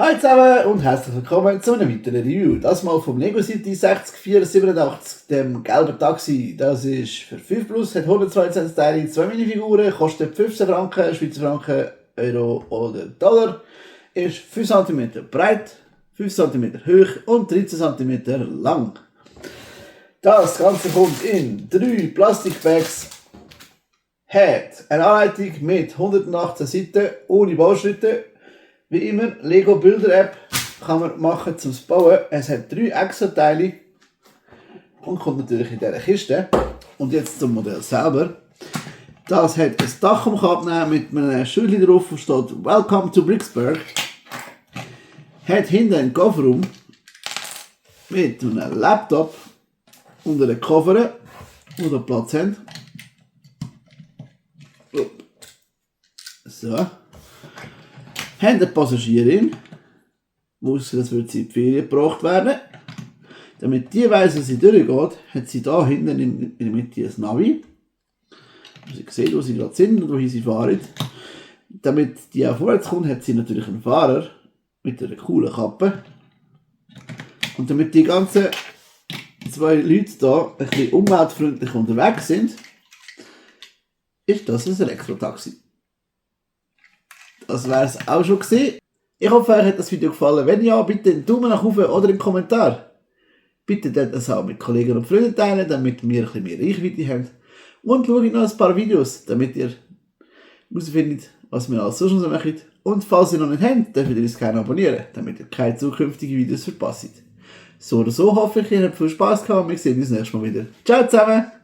Hallo zusammen und herzlich willkommen zu einem weiteren Review. Das mal vom Lego City 60487, dem gelben Taxi. Das ist für 5 Plus, hat 122 Teile, 2 Minifiguren, kostet 15 Franken, Schweizer Franken, Euro oder Dollar. Ist 5 cm breit, 5 cm hoch und 13 cm lang. Das Ganze kommt in 3 Plastikbags. Hat eine Anleitung mit 118 Seiten ohne Bauschritte. Wie immer, Lego Bilder App kann man machen zum Bauen. Es hat 3 Extra-Teile und kommt natürlich in dieser Kiste. Und jetzt zum Modell selber. Das hat ein Dach abnehmen mit einem Schildchen drauf, wo steht Welcome to Bricksburg. Hat hinten einen Kofferraum mit einem Laptop und einem Koffer, wo da Platz haben. So. Haben eine Passagierin, muss das wird sie in die Ferien gebracht werden. Damit die weiss, dass sie durchgeht, hat sie da hinten in der Mitte ein Navi. Sie sieht, wo sie gerade sind und wohin sie fahren. Damit die auch vorwärts kommt, hat sie natürlich einen Fahrer mit einer coolen Kappe. Und damit die ganzen 2 Leute hier ein bisschen umweltfreundlich unterwegs sind, ist das ein Elektro-Taxi. Das wäre es auch schon gewesen. Ich hoffe, euch hat das Video gefallen. Wenn ja, bitte einen Daumen nach oben oder einen Kommentar. Bitte das auch mit Kollegen und Freunden teilen, damit wir ein bisschen mehr Reichweite haben. Und schaut noch ein paar Videos, damit ihr herausfindet, was wir alles so schon so machen. Und falls ihr noch nicht habt, dürft ihr uns gerne abonnieren, damit ihr keine zukünftigen Videos verpasst. So oder so hoffe ich, ihr habt viel Spaß gehabt und wir sehen uns nächstes Mal wieder. Ciao zusammen!